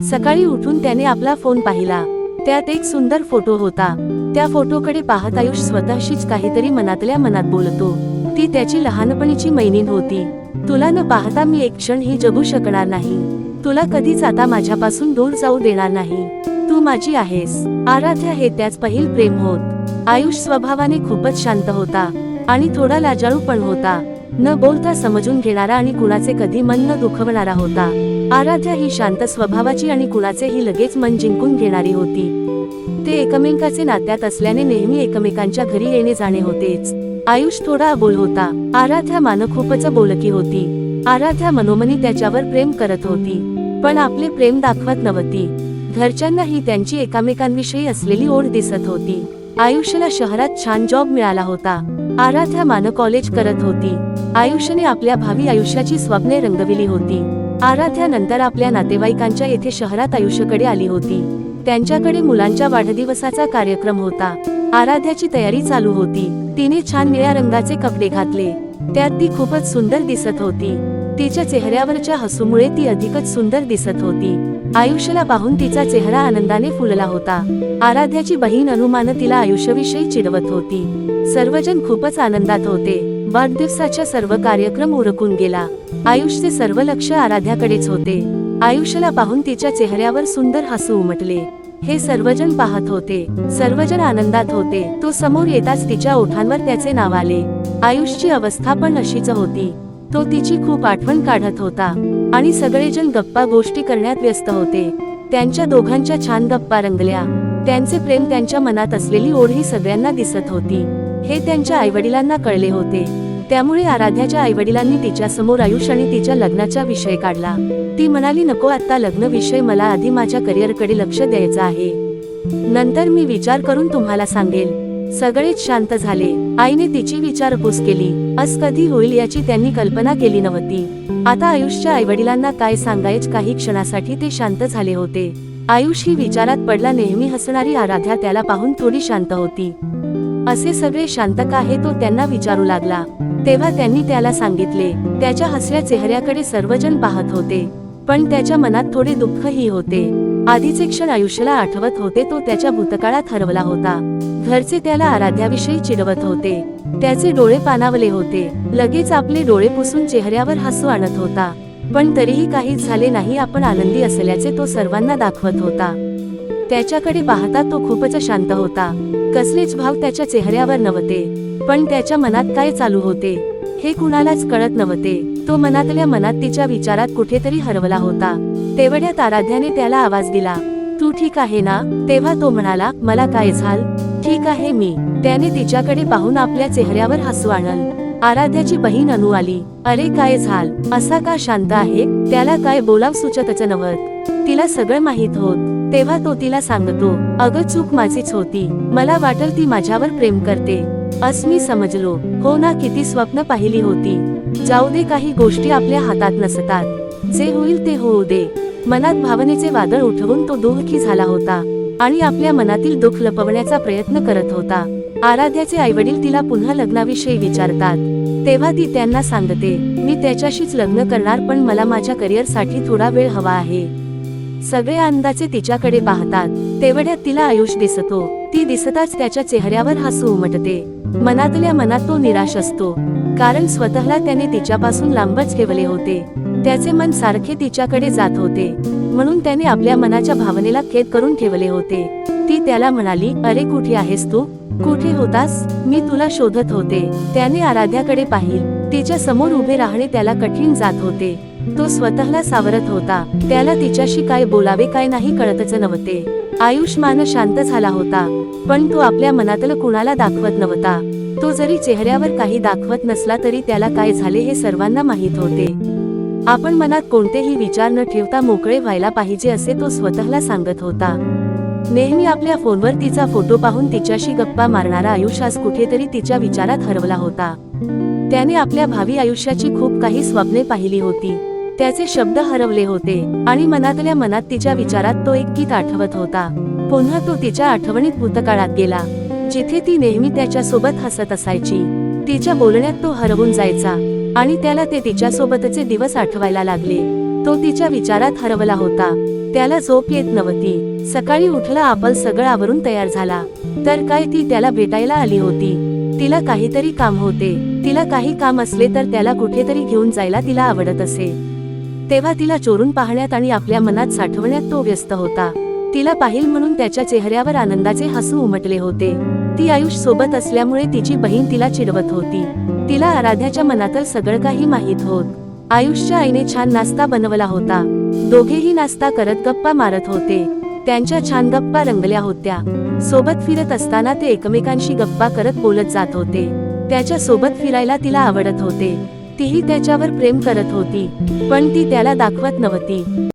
सकाळी उठून त्याने आपला फोन पाहिला. त्यात एक सुंदर फोटो होता. त्या फोटोकडे पाहत आयुष स्वतःशीच काहीतरी मनातल्या मनात बोलतो. ती त्याची लहानपणीची मैत्रीण होती. तुला न पाहता मी एक क्षणही जगू शकणार नाही. तुला कधीच आता माझ्यापासून दूर जाऊ देणार नाही. तू माझी आहेस. आराध्या हे त्याच पहिल प्रेम होत. आयुष स्वभावाने खूपच शांत होता आणि थोडा लाजाळू पण होता. न बोलता समजून घेणारा आणि कुणाचे कधी मन न दुखवणारा होता. आराध्या ही शांत स्वभावाची आणि कुणाचेही लगेच मन जिंकून घेणारी होती. ते एकमेकांचे नात्यात असल्याने नेहमी एकमेकांच्या घरी येणे जाणे होतेच. आयुष थोडा अबोल होता. आराध्या खूपच बोलकी होती. आराध्या मनोमनी त्याच्यावर प्रेम करत होती, पण आपले प्रेम दाखवत नव्हती. घरच्यांनाही त्यांची एकमेकांविषयी असलेली ओढ दिसत होती. आयुष्याला शहरात छान जॉब मिळाला होता. आराध्या कॉलेज करत होती. आयुष्याने आपल्या भावी आयुष्याची स्वप्ने रंगविली होती. आराध्या नंतर आपल्या नातेवाईकांच्या येथे शहरात आयुष्याकडे आली होती. त्यांच्याकडे मुलांच्या वाढदिवसाचा कार्यक्रम होता. आराध्याची तयारी चालू होती. तिने छान निळ्या रंगाचे कपडे घातले. त्यात ती खूपच सुंदर दिसत होती. तिच्या चेहऱ्यावरच्या हसूमुळे ती अधिकच सुंदर दिसत होती. आयुष्याला पाहून तिचा चेहरा आनंदाने फुलला होता. आराध्याची बहीण अनुमान तिला आयुष्याविषयी चिडवत होती. सर्वजण खूपच आनंदात होते. वाढदिवसाच्या सर्व कार्यक्रम उरकून गेला. आयुषचे सर्व लक्ष आराध्याकडेच होते. आयुष्याला पाहून तिच्या चेहऱ्यावर सुंदर हसू उमटले. हे सर्वजण पाहत होते. सर्वजण आनंदात होते. तो समोर येताच तिच्या ओठांवर त्याचे नाव आले. आयुषची अवस्था पण अशीच होती. तो तिची खूप आठवण काढत होता आणि सगळेजण गप्पा गोष्टी करण्यात व्यस्त होते. त्यांच्या दोघांच्या छान गप्पा रंगल्या. त्यांचे प्रेम, त्यांच्या मनात असलेली ओढ ही सगळ्यांना दिसत होती. हे त्यांच्या आईवडिलांना कळले होते. त्यामुळे आराध्याच्या आईवडिलांनी तिच्या समोर आयुष आणि तिच्या लग्नाचा विषय काढला. ती म्हणाली, नको आता लग्न विषय, मला आधी माझ्या करिअरकडे लक्ष द्यायचं आहे. नंतर मी विचार करून तुम्हाला सांगेल. सगळेच शांत झाले. आईने तिची विचारपूस केली. असं कधी होईल याची त्यांनी कल्पना केली नव्हती. आता आयुषच्या आईवडिलांना काय सांगायच, काही क्षणासाठी ते शांत झाले होते. आयुष ही विचारात पडला. नेहमी हसणारी आराध्या त्याला पाहून थोडी शांत होती. असे सगळे शांत का आहे, तो त्यांना विचारू लागला. तेव्हा त्यांनी त्याला सांगितले. त्याच्या हसऱ्या चेहऱ्याकडे सर्वजण पाहत होते, पण त्याच्या मनात थोडे दुःखही होते. आधीचे क्षण आयुष्याला आठवत होते. तो त्याच्या भूतकाळात हरवला होता. घरचे त्याला आराध्याविषयी चिडवत होते. त्याचे डोळे पाणावले होते. लगेच आपले डोळे पुसून चेहऱ्यावर हसू आणत होता, पण तरीही काहीच झाले नाही. आपण आनंदी असल्याचे तो सर्वांना दाखवत होता. त्याच्याकडे पाहता तो खूपच शांत होता. कसलेच भाव त्याच्या चेहऱ्यावर नव्हते, पण त्याच्या मनात काय चालू होते हे कुणालाच कळत नव्हते. तो मनातल्या मनात तिच्या विचारात कुठेतरी हरवला होता. तेवढ्यात आराध्याने त्याला आवाज दिला, तू ठीक आहे ना? तेव्हा तो म्हणाला, मला काय झालं, ठीक आहे मी. त्याने तिच्याकडे पाहून आपल्या चेहऱ्यावर हसू आणलं. आराध्याची बहीण अनु आली. अरे काय झालं, असा का शांत आहे? त्याला काय बोलाव सुचतच नव्हत. तिला सगळं माहित होत. तेव्हा तो तिला सांगतो, अगं चूक माझीच होती. मला वाटलं ती माझ्यावर प्रेम करते. असं मी समजलो. हो ना, किती स्वप्न पाहिली होती. जाऊ दे, काही गोष्टी आपल्या हातात नसतात. जे होईल ते होऊ दे. मनात भावनेचे वादळ उठवून तो दुःखी झाला होता आणि आपल्या मनातील दुःख लपवण्याचा प्रयत्न करत होता. आराध्याचे आईवडील तिला पुन्हा लग्नाविषयी विचारतात. तेव्हा ती त्यांना सांगते, मी त्याच्याशीच लग्न करणार, पण मला माझ्या करिअरसाठी थोडा वेळ हवा आहे. सगळे आनंदाचे तिच्याकडे पाहतात. तेवढ्यात तिला आयुष दिसतो. ती दिसताच त्याच्या चेहऱ्यावर हसू उमटते. मनातल्या मनात तो निराश असतो, कारण स्वतःला त्याने तिच्यापासून लांबच ठेवले होते. त्याचे मन सारखे तिच्याकडे जात होते, म्हणून त्याने आपल्या मनाच्या भावनेला कैद करून ठेवले होते. ती त्याला म्हणाली, अरे कुठे आहेस तू? कुठे होतास? मी तुला शोधत होते. त्याने आराध्याकडे पाहिलं. तिच्या समोर उभे राहणे त्याला कठीण जात होते. तो स्वतःला सावरत होता. त्याला तिच्याशी काय बोलावे काय नाही कळतच नव्हते. आयुष्मान शांत झाला होता, पण तो आपल्या मनातलं कुणाला दाखवत नव्हता. तो जरी चेहऱ्यावर काही दाखवत नसला तरी त्याला काय झाले हे सर्वांना माहित होते. आपण मनात कोणतेही विचार न ठेवता मोकळे व्हायला पाहिजे, असे तो स्वतःला सांगत होता. नेहमी आपल्या फोनवर तिचा फोटो पाहून तिच्याशी गप्पा मारणारा आयुष आज कुठेतरी तिच्या विचारात हरवला होता. त्याने आपल्या भावी आयुष्याची खूप काही स्वप्ने पाहिली होती. त्याचे शब्द हरवले होते आणि मनातल्या मनात तिच्या विचारात तो एक गीत आठवत होता. पुन्हा तो तिच्या आठवणीत भूतकाळात गेला, जिथे ती नेहमी त्याच्या सोबत हसत असायची. तिच्या बोलण्यात तो हरवून जायचा आणि त्याला ते तिच्या सोबतचे दिवस आठवायला लागले. तो तिच्या विचारात हरवला होता. त्याला झोप येत नव्हती. सकाळी उठला आपल सगळं आवरून तयार झाला, तर काय ती त्याला भेटायला आली होती. तिला काहीतरी काम होते. तिला काही काम असले तर त्याला कुठेतरी घेऊन जायला तिला आवडत असे. तेव्हा तिला चोरून पाहण्यात आणि आपल्या मनात साठवण्यात तो व्यस्त होता. तिला पाहिल म्हणून त्याच्या चेहऱ्यावर आनंदाचे हसू उमटले होते. ती आयुष सोबत असल्यामुळे तिची बहीण तिला चिडवत होती. तिला आराध्याच्या मनातलं सगळं काही माहीत होत. आयुषच्या आईने छान नाश्ता बनवला होता. दोघेही नाश्ता करत गप्पा मारत होते. त्यांच्या छान गप्पा रंगल्या होत्या. सोबत फिरत असताना ते एकमेकांशी गप्पा करत बोलत जात होते. त्याच्या सोबत फिरायला तिला आवडत होते. तीही त्याच्यावर प्रेम करत होती, पण ती त्याला दाखवत नव्हती.